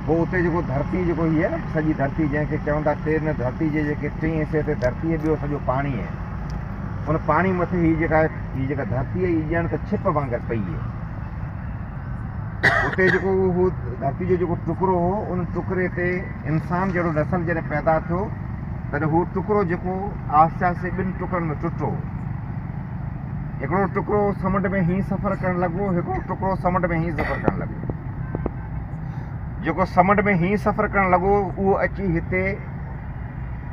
पोइ उते जेको धरती जेको हीअ आहे न सॼी धरती जंहिंखे चवंदा टे न धरती जे जेके टी हिसे ते धरती ॿियो सॼो पाणी आहे। उन पाणी मथे हीअ जेका धरती आहे हीअ ॼण त छिप वांगुरु पई आहे। उते जेको उहो धरती जो जेको टुकड़ो हो उन टुकड़े ते इंसान जहिड़ो नसल जॾहिं पैदा थियो तॾहिं हू टुकड़ो जेको आहिस्ते आहिस्ते ॿिनि टुकड़नि में टुटो। हिकिड़ो टुकड़ो समुंड में हीअं सफ़र करणु लॻो, हिकिड़ो टुकड़ो समुंड में हीअं सफ़र करणु लॻो। जेको समुंड में हीअं सफ़र करणु लॻो उहो अची हिते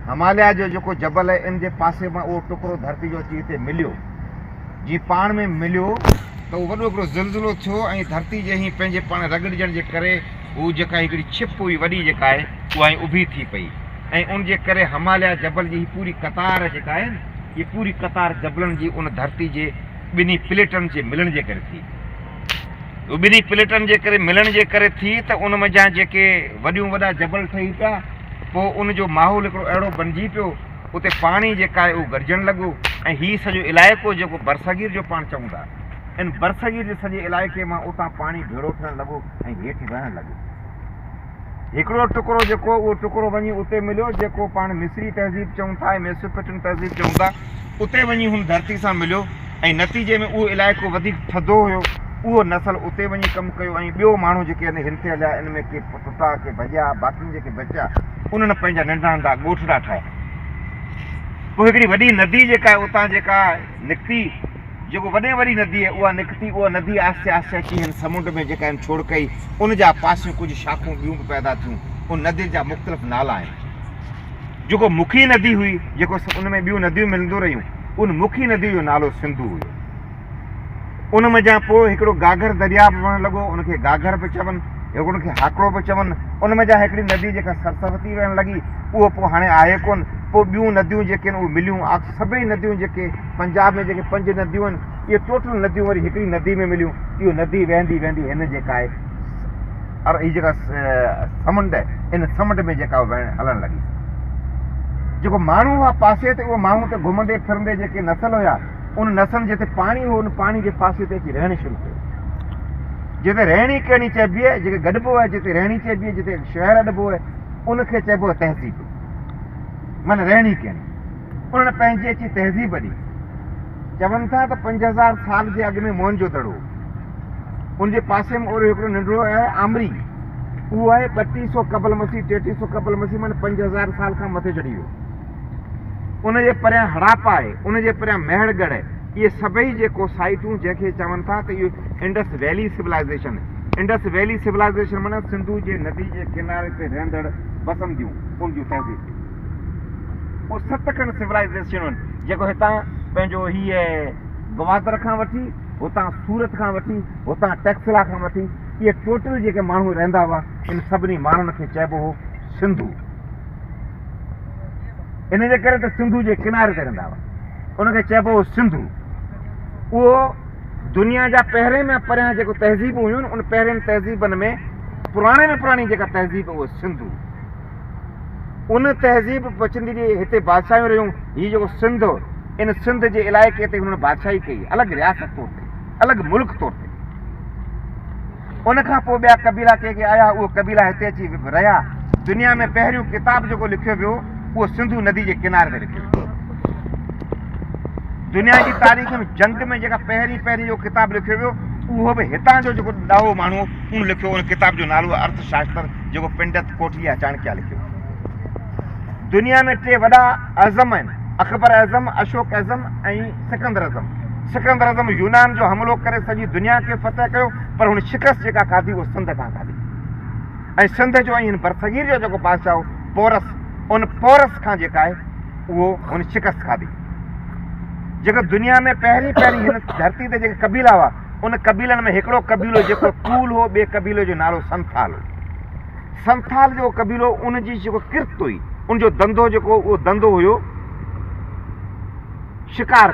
हिमालय जो जेको जबल आहे इन जे पासे मां उहो टुकड़ो धरती जो अची हिते मिलियो। जीअं पाण में मिलियो त उहो वॾो हिकिड़ो ज़िलज़िलो थियो ऐं धरती जे हीअं पंहिंजे पाण रगड़जण जे करे उहा जेका हिकिड़ी छिप हुई वॾी जेका आहे उहा उभी थी पई ऐं उन जे करे हिमालय जबल जी पूरी कतार जेका आहे न इहा पूरी कतार जबलनि जी उन धरती जे ॿिन्ही प्लेटनि जे मिलण जे करे थी। ॿिन्ही प्लेटनि जे करे मिलण जे करे थी त उन में जा जेके वॾियूं वॾा जबल ठही पिया पोइ उन जो माहौल हिकिड़ो अहिड़ो बणिजी पियो उते पाणी जेका आहे उहो गरजणु लॻो ऐं हीअ सॼो इलाइक़ो जेको बरसगीर जो पाण चऊं था इन बरसगीर जे सॼे इलाइक़े मां उतां पाणी भेड़ो थियणु लॻो ऐं हेठि वहणु लॻो। हिकिड़ो टुकड़ो जेको उहो टुकड़ो वञी उते मिलियो जेको पाण मिस्री तहज़ीब चऊं था ऐं मेसोपोटेमियन तहज़ीब चऊं था उते वञी हुन धरती सां मिलियो ऐं नतीजे में उहो इलाइक़ो वधीक थधो हुयो। उहो नसल उते वञी कमु कयो ऐं ॿियो माण्हू जेके आहिनि हिन ते हलिया इन में के टुटा के भॼिया बाक़ी जेके बचिया उन्हनि पंहिंजा नंढा नंढा ॻोठड़ा ठाहिया। पोइ हिकिड़ी वॾी नदी जेका आहे उतां जेका निकिती जेको वॾे वॾी नदी आहे उहा निकिती उहा नदी आहिस्ते आहिस्ते अची हिन समुंड में जेका आहिनि छोड़ कई उन जा पासियूं कुझु शाखूं ॿियूं बि पैदा थियूं। उन नदी जा मुख़्तलिफ़ नाला आहिनि। जेको मुखी नदी हुई जेको उन में ॿियूं नदियूं मिलंदियूं रहियूं उन मुखी नदी जो नालो सिंधु हुयो। उन मज़ा पोइ हिकिड़ो गागर दरिया बि वहणु लॻो उनखे गागर बि चवनि उनखे हाकड़ो बि चवनि। उन मज़ा हिकिड़ी नदी जेका सरस्वती वहणु लॻी उहो पोइ हाणे आहे कोन। पोइ ॿियूं नदियूं जेके आहिनि उहे मिलियूं सभई नदियूं जेके पंजाब में जेके 5 नदियूं आहिनि इहे टोटल नदियूं वरी हिकिड़ी नदी में मिलियूं। इहो नदी वेंदी वेंदी हिन जेका आहे और हीअ जेका समुंड आहे इन समुंड में जेका हलणु लॻी। जेको माण्हू हुआ पासे ते उहो माण्हू ते घुमंदे फिरंदे जेके नसल हुया उन नसलनि जिते पाणी हो उन पाणी जे पासे ते अची रहणु शुरू कयो। जिते रहणी कहिड़ी चइबी आहे जेके गॾिबो आहे जिते रहणी चइबी आहे जिते शहर अॾिबो आहे उनखे चइबो आहे तहज़ीब माना रहणी कहिड़ी। उन्हनि पंहिंजी अची तहज़ीब ॾी। चवनि था त 5000 साल जे अॻु में मोहनजो दड़ो उनजे पासे में ओड़ो हिकिड़ो नंढिड़ो आहे आमरी उहो आहे 3200 क़बल मसीह 3300 क़बल मसीह माना 5000 साल खां मथे चढ़ी वियो। उनजे परियां हड़ापा आहे उनजे परियां मेहड़गढ़ आहे। इहे सभई जेको साइटूं जंहिंखे चवनि था त इहो Indus valley civilisation. Indus valley civilisation माना सिंधु जे नदी जे किनारे ते रहंदड़ बसंदियूं उन जूं तहज़ीब। उहो 7 खनि सिविलाइज़ेशन आहिनि जेको हितां पंहिंजो हीअ गवादर खां वठी हुतां सूरत खां वठी हुतां टेक्सला खां वठी इहे टोटल जेके माण्हू रहंदा हुआ इन सभिनी माण्हुनि खे चइबो हो सिंधु। इन जे करे त सिंधु जे किनारे ते रहंदा हुआ उनखे चइबो हो सिंधु। उहो दुनिया जा पहिरें में परियां जेको तहज़ीब हुयूं उन पहिरें तहज़ीबनि में पुराणी जेका तहज़ीब उहो सिंधु। उन तहज़ीब बचंदी जी हिते बादशाहियूं रहियूं। हीअ जेको सिंध इन सिंध जे इलाइक़े ते हुननि बादशाही कई अलॻि रियासत तौर ते अलॻि मुल्क तौर ते। उनखां पोइ ॿिया कबीला के आया उहो कबीला हिते अची रहिया। दुनिया में पहिरियों किताब जेको लिखियो वियो उहो सिंधु नदी जे किनारे ते लिखियो। दुनिया जी तारीख़ में जंग में जेका पहिरीं जो किताब लिखियो वियो उहो बि हितां जो जेको ॾाहो माण्हू उन लिखियो। उन किताब जो नालो आहे अर्थशास्त्र जेको पंडित कोटलिया चाणक्य लिखियो। दुनिया में 3 वॾा अज़म आहिनि अकबर आज़म अशोक आज़म ऐं सिकंदर आज़म। सिकंदर आज़म यूनान जो हमिलो करे सॼी दुनिया खे फतह कयो पर हुन शिकस्त जेका खाधी उहा सिंध खां खाधी ऐं सिंध जो ऐं हिन बरसगीर जो जेको बादशाह हो पोरस उन पोरस खां जेका आहे उहो हुन शिकस्त खाधी। जेका दुनिया में पहिरीं हिन धरती ते जेके कबीला हुआ उन कबीलनि में हिकिड़ो कबीलो जेको कूल हो ॿिए कबीले जो नालो संथाल हो। संथाल जो कबीलो उनजी जेको किर्त हुई उनजो धंधो जेको उहो धंधो हुयो शिकार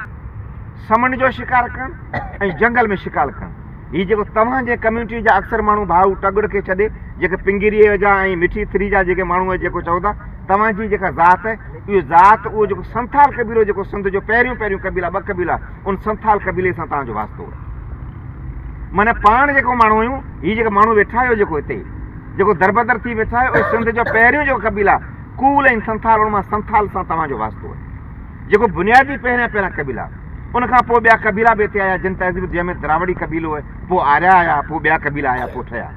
समुंड जो शिकार करणु ऐं जंगल में शिकार करणु। हीअ जेको तव्हांजे कम्यूनिटी जा अक्सर माण्हू भाऊ टगड़ खे छॾे जेके पिंगीरीअ जा ऐं मिठी थ्री जा जेके माण्हू जेको चओ था तव्हांजी जेका ज़ात आहे इहो ज़ात उहो जेको संथाल कबीलो जेको सिंध जो पहिरियों कबीला 2 कबीला उन संथाल कबीले सां तव्हांजो वास्तो हो। माना पाण जेको माण्हू आहियूं हीअ जेका माण्हू वेठा आहियो जेको हिते जेको दरबदर थी वेठा आहे उहो सिंध जो पहिरियों जो कबीला कूल ऐं संथाल, उन मां संथाल सां तव्हांजो वास्तो आहे, जेको बुनियादी पहिरियां कबीला। उन खां पोइ ॿिया कबीला बि हिते आया, जिन तहज़ीब जंहिंमें द्रावड़ी कबीलो आहे, पोइ आर्या आया, पोइ ॿिया कबीला आया, पोइ ठहिया।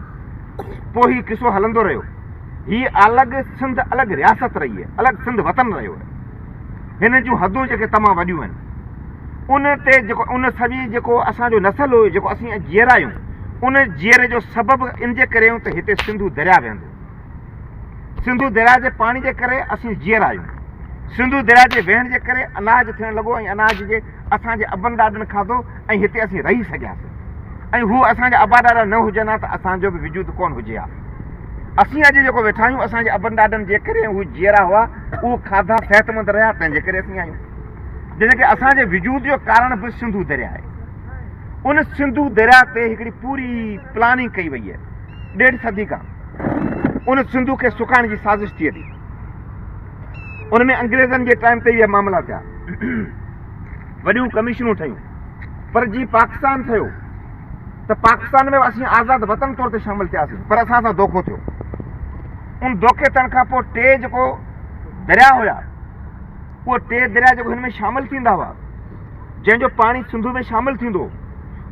पोइ हीउ किसो हलंदो रहियो। हीअ अलॻि सिंध, अलॻि रियासत रही आहे, अलॻि सिंध वतन रहियो आहे। हिन जूं हदूं जेके तमामु वॾियूं आहिनि, उन ते जेको उन सॼी जेको असांजो नसल हुयो, जेको असीं जीअर आहियूं, उन जीअर जो सबबु इन जे करे आहियूं त हिते सिंधू दरिया वेंदो। सिंधू दरिया जे पाणी जे करे असीं जीअर आहियूं। सिंधू दरिया जे वेहण जे करे अनाज थियणु लॻो, ऐं अनाज जे असांजे अबनि ॾाॾनि खाधो, ऐं हिते असीं रही सघियासीं। ऐं हू असांजा अबा ॾाॾा न हुजनि हा त असांजो बि वजूद कोन हुजे हा। असीं अॼु जेको वेठा आहियूं, असांजे अबनि ॾाॾनि जे करे हू जीअरा हुआ, उहो खाधा सिहतमंद रहिया, तंहिंजे करे असीं आहियूं। जंहिंजे करे असांजे वजूद जो कारण बि सिंधू दरिया आहे। उन सिंधू दरिया ते हिकिड़ी पूरी प्लानिंग कई वई आहे 1.5 सदी खां। उन सिंधू खे सुकाइण जी साज़िश थिए थी। उन में अंग्रेज़नि जे टाइम ते इहे मामला थिया, वॾियूं कमीशनूं ठहियूं, पर जीअं पाकिस्तान ठहियो त पाकिस्तान में असीं आज़ादु वतन तौर ते शामिलु थियासीं, पर असां सां धोखो थियो। उन धोखे थियण खां पोइ 3 जेको दरिया हुया, उहे 3 दरिया जेको हिन में शामिलु थींदा हुआ, जंहिंजो पाणी सिंधू में शामिलु थींदो,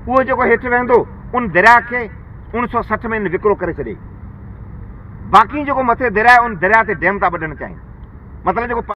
उहो जेको हेठि वेंदो, उन दरिया खे 1960 में विकिरो करे छॾे। बाक़ी जेको मथे दरिया, उन दरिया ते डैम था ॿधणु चाहिनि। मतिलबु जेको